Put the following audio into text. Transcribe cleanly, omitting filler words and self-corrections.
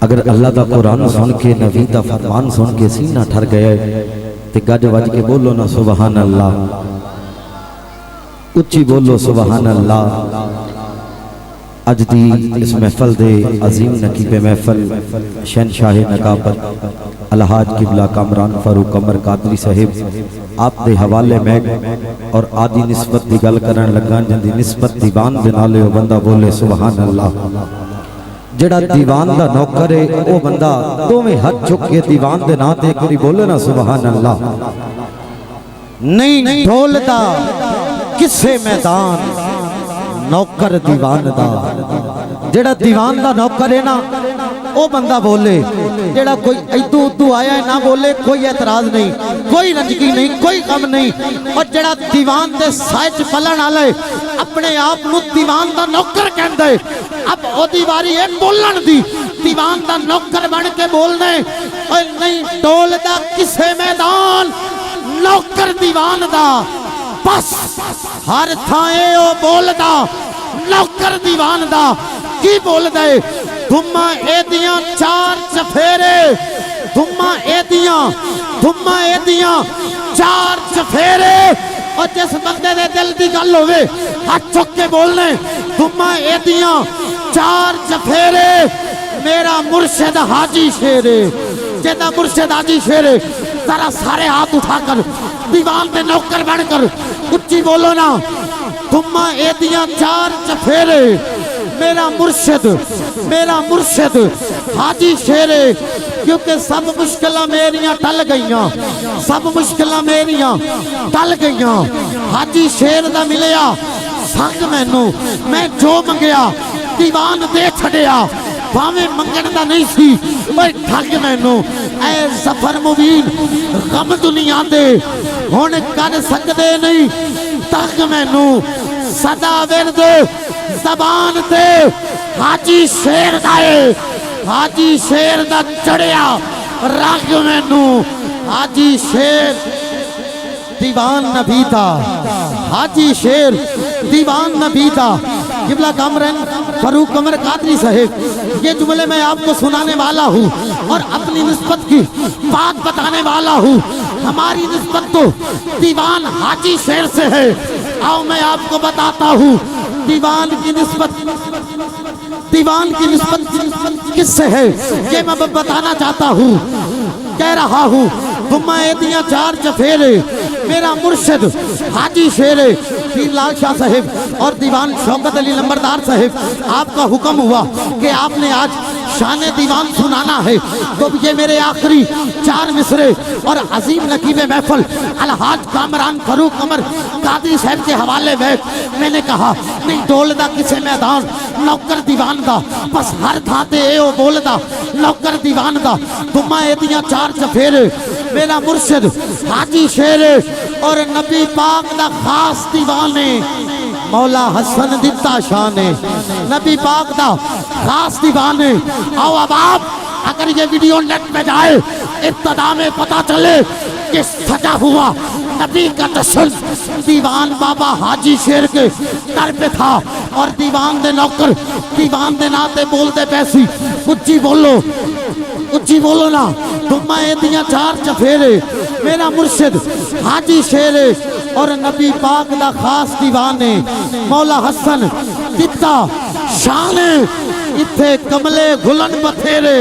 اگر اللہ دا قرآن سن کے نبی دا فرمان سن کے سینہ ٹھر گئے تے گج وج کے بولو نا سبحان اللہ، اچھی بولو سبحان اللہ۔ اج دی اس محفل دے عظیم نقیب محفل شہنشاہ نقابت الحاج قبلہ کامران فاروق قمر قادری صاحب آپ دے حوالے میں اور آدھی نسبت دی گل کرن لگا جندی نسبت دیوان دے نالے او بندہ بولے سبحان اللہ۔ جڑا دیوان دا نوکر ہے او بندہ دوویں ہاتھ چک کے دیوان دے نا تے کری بولے نا سبحان اللہ۔ نہیں ڈھولدا کسے میدان نوکر دیوان دا، جڑا دیوان دا نوکر ہے نا او بندہ بولے، جڑا کوئی ایدو ادو آیا ہے نہ بولے، کوئی اعتراض نہیں، کوئی رنجگی نہیں، کوئی غم نہیں۔ اور جڑا دیوان دے سائچ پلن آلے اپنے آپ نو دیوان دا نوکر کہندے، اب او دیواری ہے بولن دی، دیوان دا نوکر بن کے بولنے، اور نہیں ڈول دا کسے میدان نوکر دیوان دا، بس ہر تھائے او بول دا نوکر دیوان دا کی بول دے۔ دھما اے دیاں چار چفیرے، دھما اے دیاں چار چفیرے، اور جس بندے دے دل دی گل ہوئے ہاتھ چک کے بولنے، دھما اے دیاں چار چفیرے میرا مرشد حاجی شیرے، جیدہ مرشد حاجی شیرے، ذرا سارے ہاتھ اٹھا کر دیوان دے نوکر بن کر اچھی بولو نا، دھما اے دیاں چار چفیرے میرا مرشد حاجی شیرے، کیونکہ سب مشکلہ میریاں ٹل گئیاں، سب مشکلہ میریاں ٹل گئیاں، حاجی شیر دا ملیا سنگ مینوں، میں جو منگیا دیوان دے چھڑیا، باویں منگن دا نہیں سی پر ٹھگ مینوں، اے ظفر مبین غم دنیا دے ہون کر سکدے نہیں، ٹھگ مینوں صدا ورد زبان تے حاجی شیر دائے، حاجی شیر دا چڑیا رنگ مینوں، حاجی شیر دیوان نبی دا، حاجی شیر دیوان نبی دا۔ قبلہ کامران فاروق قمر قادری صاحب یہ جملے میں آپ کو سنانے والا ہوں اور اپنی نسبت کی بات بتانے والا ہوں، ہماری نسبت تو دیوان حاجی شیر سے ہے۔ آؤ میں آپ کو بتاتا ہوں دیوان کی نسبت کس سے ہے، یہ میں بتانا چاہتا ہوں، کہہ رہا ہوں دھما اے دیاں چار چفیرے میرا مرشد حاجی شیرے، پیر لال شاہ صاحب اور دیوان شوکت علی لمبردار صاحب، آپ کا حکم ہوا کہ آپ نے آج شان دیوان سنانا ہے، تو یہ میرے آخری چار مصرے اور عظیم نقیب محفل الحاج کامران فاروق قمر قادری صاحب کے حوالے میں نے کہا نہیں ڈول دا کسے میدان نوکر دیوان دا، بس ہر تھاتے اے او بول دا نوکر دیوان دا، دھما اے دیاں چار چفیرے میرا مرشد حاجی شیرے، اور نبی پاک دا خاص دیوانے مولا حسن دیتا شانے، نبی پاک دا خاص دیوانے۔ آؤ اب آپ اگر یہ ویڈیو نیٹ پہ جائے ابتدا میں پتا چلے کہ سجا ہوا نبی کا جشن دیوان بابا حاجی شیر کے در پہ تھا، اور دیوان دے نوکر دیوان دے ناتے بول دے پیسی، اچھی بولو نا، دھما اے دیاں چار چفیرے میرا مرشد حاجی شیرے، اور نبی پاک دا خاص دیوانے مولا حسن دیتا شانے، اتھے کملے گھلن بتھیرے۔